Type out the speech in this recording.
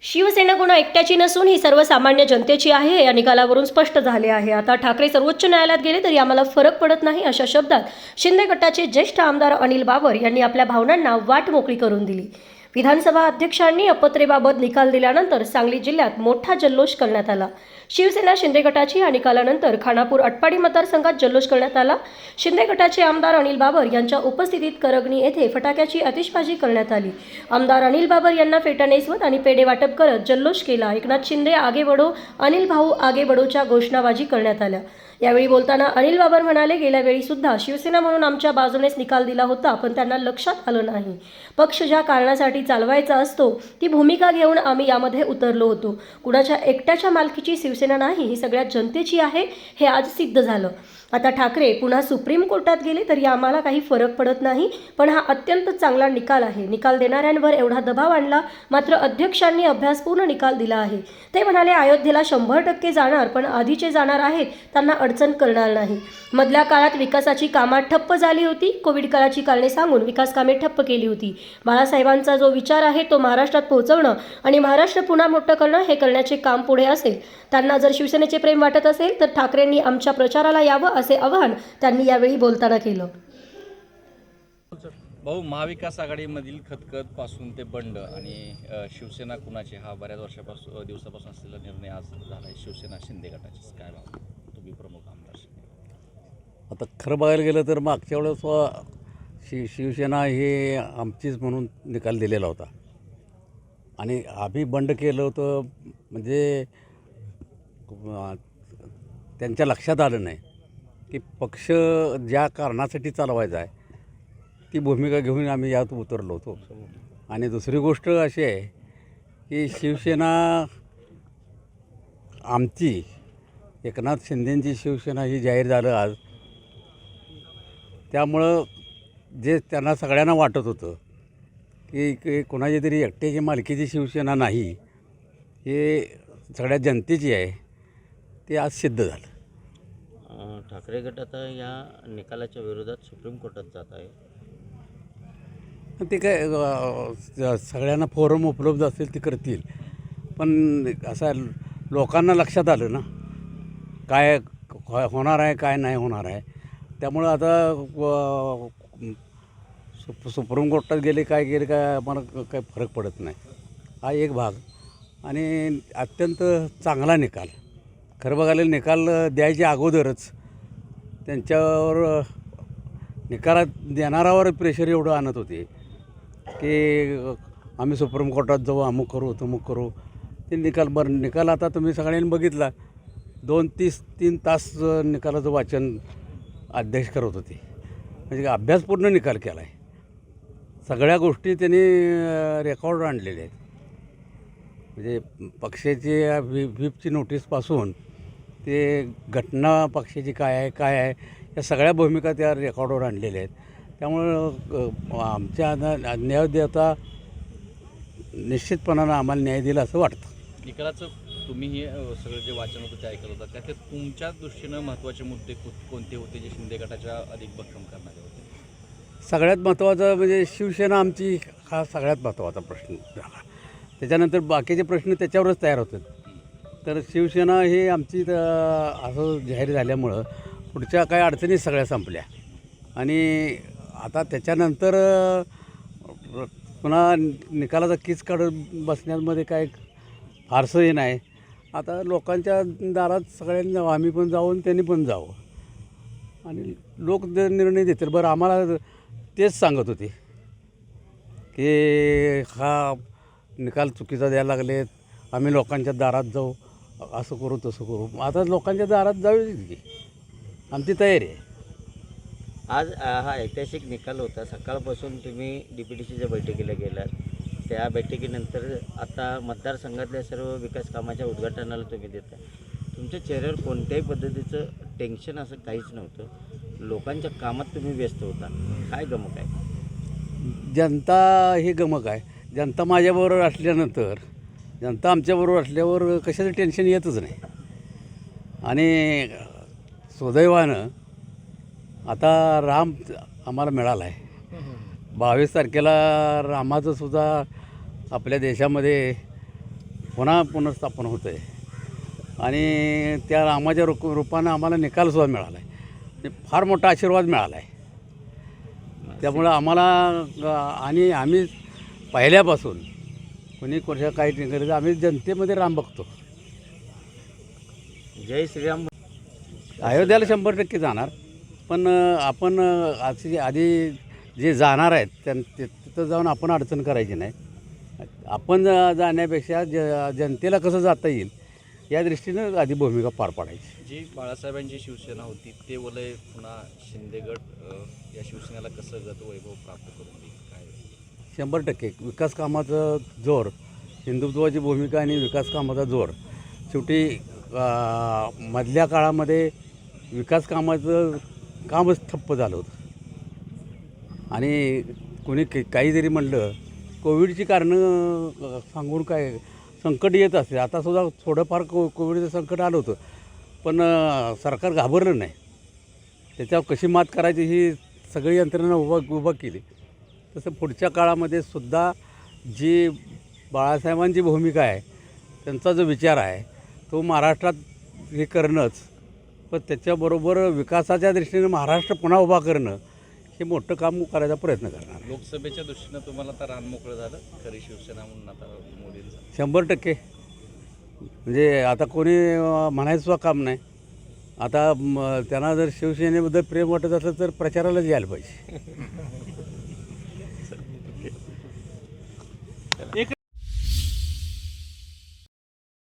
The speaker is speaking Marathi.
शिवसेना कोणा एकट्याची नसून ही सर्वसामान्य जनतेची आहे या निकालावरून स्पष्ट झाले आहे। आता ठाकरे सर्वोच्च न्यायालयात गेले तरी आम्हाला फरक पडत नाही अशा शब्दात शिंदे गटाचे ज्येष्ठ आमदार अनिल बाबर यांनी आपल्या भावनांना वाट मोकळी करून दिली। विधानसभा अध्यक्षांनी अपत्रेबाबत निकाल दिल्यानंतर सांगली जिल्ह्यात मोठा जल्लोष करण्यात आला। शिवसेना शिंदे गटाची या निकालानंतर खानापूर आटपाडी मतदारसंघात जल्लोष करण्यात आला। शिंदे गटाचे आमदार अनिल बाबर यांच्या उपस्थितीत करगणी येथे फटाक्याची आतिषबाजी करण्यात आली। आमदार अनिल बाबर यांना फेटा नेसवत आणि पेढे वाटप करत जल्लोष केला। एकनाथ शिंदे आगे बढो, अनिल भाऊ आगे बढोच्या घोषणाबाजी करण्यात आल्या। यावेळी बोलताना अनिल बाबर म्हणाले, गेल्या वेळी सुद्धा शिवसेना म्हणून आमच्या बाजूनेच निकाल दिला होता, पण त्यांना लक्षात आलं नाही। पक्ष ज्या कारणासाठी चालवायचा असतो ती भूमिका घेऊन आम्ही यामध्ये उतरलो होतो। कुणाच्या एकट्याच्या मालकीची शिवसेना नाही, ही सगळ्या जनतेची आहे, हे आज सिद्ध झालं। आता ठाकरे पुन्हा सुप्रीम कोर्टात गेले तरी आम्हाला काही फरक पडत नाही, पण हा अत्यंत चांगला निकाल आहे। निकाल देणाऱ्यांवर एवढा दबाव आणला, मात्र अध्यक्षांनी अभ्यासपूर्ण निकाल दिला आहे। ते म्हणाले, अयोध्येला 100% जाणार, पण आधीचे जाणार आहेत त्यांना अडचण करणार नाही। मधल्या काळात विकासाची कामं ठप्प झाली होती, कोविड काळाची कारणे सांगून विकास कामे ठप्प केली होती। बाळासाहेबांचा जो विचार आहे तो महाराष्ट्रात पोहोचवणं आणि महाराष्ट्र पुन्हा मोठं करणं हे करण्याचे काम पुढे असेल। त्यांना जर शिवसेनेचे प्रेम वाटत असेल तर ठाकरेंनी आमच्या प्रचाराला यावं असे आवाहन त्यांनी यावेळी बोलताना केलं। भाऊ, महाविकास आघाडीमधील खतखत पासून ते बंड आणि शिवसेना कुणाची हा बऱ्याच दिवसापासून असलेला निर्णय आज झाला आहे शिवसेना शिंदे गटाची, काय भाव तुम्ही प्रमुख आमदार? आता खरं बघायला गेलं तर मागच्या वेळेस शिवसेना हे आमचीच म्हणून निकाल दिलेला होता आणि आम्ही बंड केलं होतं, म्हणजे त्यांच्या लक्षात आलं नाही की पक्ष ज्या कारणासाठी चालवायचा आहे ती भूमिका घेऊन आम्ही यात उतरलो होतो। आणि दुसरी गोष्ट अशी आहे की शिवसेना आमची, एकनाथ शिंदेंची शिवसेना ही जाहीर झालं आज, त्यामुळं जे त्यांना सगळ्यांना वाटत होतं की कोणाची तरी एकट्याची मालकीची शिवसेना नाही, हे सगळ्या जनतेची आहे, ते आज सिद्ध झालं। ठाकरे गट आता या निकालाच्या विरोधात सुप्रीम कोर्टात जात आहे। ते काय सगळ्यांना फोरम उपलब्ध असेल ते करतील, पण असं लोकांना लक्षात आलं ना काय होणार आहे काय नाही होणार आहे, त्यामुळं आता सुप्रीम कोर्टात गेले काय आम्हाला काही फरक पडत नाही, हा एक भाग। आणि अत्यंत चांगला निकाल, खरं बघायला निकाल द्यायच्या अगोदरच त्यांच्यावर निकालात देणारावर प्रेशर एवढं आणत होते की आम्ही सुप्रीम कोर्टात जाऊ, अमुक करू तमुक करू। ते निकाल आता तुम्ही सगळ्यांनी बघितला, 2-3 तास निकालाचं वाचन अध्यक्ष करत होते, म्हणजे अभ्यासपूर्ण निकाल केला आहे। सगळ्या गोष्टी त्यांनी रेकॉर्ड आणलेल्या आहेत, म्हणजे पक्षाची व्हीपची नोटीसपासून ते घटना पक्षाची काय आहे या सगळ्या भूमिका त्या रेकॉर्डवर आणलेल्या आहेत। त्यामुळं आमच्या न्यायदेवता निश्चितपणानं आम्हाला न्याय दिला असं वाटतं। निकालाचं तुम्ही हे सगळं जे वाचन होतं ते ऐकलं होतं, त्यात तुमच्या दृष्टीनं महत्त्वाचे मुद्दे कोणते होते जे शिंदे गटाच्या अधिक भक्कम करणारे होते? सगळ्यात महत्त्वाचं म्हणजे शिवसेना आमची हा सगळ्यात महत्त्वाचा प्रश्न झाला, त्याच्यानंतर बाकीचे प्रश्न त्याच्यावरच तयार होतात। तर शिवसेना हे आमची असं जाहीर झाल्यामुळं पुढच्या काही अडचणी सगळ्या संपल्या आणि आता त्याच्यानंतर पुन्हा निकालाचा कीच काढत बसण्यामध्ये काय फारसं हे नाही। आता लोकांच्या दारात सगळ्यांनी जावं, आम्ही पण जावं आणि त्यांनी पण जावं आणि लोक निर्णय देतील। बरं, आम्हाला तेच सांगत होते की हा निकाल चुकीचा द्यायला लागलेत, आम्ही लोकांच्या दारात जाऊ, असं करू तसं करू। आता लोकांच्या दारात जाऊ की आमची तयारी आहे। आज हा ऐतिहासिक निकाल होता। सकाळपासून तुम्ही DPTCच्या बैठकीला गेलात, त्या बैठकीनंतर आता मतदारसंघातल्या सर्व विकास कामाच्या उद्घाटनाला तुम्ही देता। तुमच्या चेहऱ्यावर कोणत्याही पद्धतीचं टेन्शन असं काहीच नव्हतं, लोकांच्या कामात तुम्ही व्यस्त होता, काय गमक आहे? जनता ही गमक आहे। जनता माझ्याबरोबर असल्यानंतर, जनता आमच्याबरोबर असल्यावर कशाचं टेन्शन येतच नाही। आणि सुदैवानं आता राम आम्हाला मिळाला आहे। 22 तारखेला रामाचं सुद्धा आपल्या देशामध्ये पुन्हा पुनर्स्थापन होतं आहे आणि त्या रामाच्या रूपानं आम्हाला निकालसुद्धा मिळाला आहे, फार मोठा आशीर्वाद मिळाला आहे. त्यामुळं आम्हाला आणि आम्ही पहिल्यापासून कोणी कोणत्या काही नाही करत, आम्ही जनतेमध्ये राम बघतो. जय श्रीराम. अयोध्याला 100% जाणार, पण आपण आधी जे जाणार आहेत तिथं जाऊन आपण अडचण करायची नाही. आपण जाण्यापेक्षा जनतेला कसं जाता येईल या दृष्टीनं आधी भूमिका पार पाडायची. जी बाळासाहेबांची शिवसेना होती ते वलय पुन्हा शिंदेगड या शिवसेनेला कसं गतवैभव प्राप्त करून देईल काय? 100% विकास कामाचं जोर, हिंदुत्वाची भूमिका आणि विकास कामाचा जोर. शेवटी मधल्या काळामध्ये विकास कामाचं कामच ठप्प झालं होतं आणि कोणी काही जरी म्हणलं कोविडची कारणं सांगून काय संकट येत असते. आतासुद्धा थोडंफार कोविडचं संकट आलं होतं, पण सरकार घाबरलं नाही. त्याच्यावर कशी मात करायची ही सगळी यंत्रणा उभा केली. तसं पुढच्या काळामध्ये सुद्धा जी बाळासाहेबांची भूमिका आहे, त्यांचा जो विचार आहे तो महाराष्ट्रात हे करणंच, पण त्याच्याबरोबर विकासाच्या दृष्टीने महाराष्ट्र पुन्हा उभा करणं हे मोठं काम करायचा प्रयत्न करणार. लोकसभेच्या दृष्टीनं तुम्हाला आता रान मोकळं झालं खरी शिवसेना म्हणून आता मोदींचं? 100% म्हणजे आता कोणी म्हणायचं सुद्धा काम नाही. आता त्यांना जर शिवसेनेबद्दल प्रेम वाटत असलं तर प्रचारालाच यायला पाहिजे.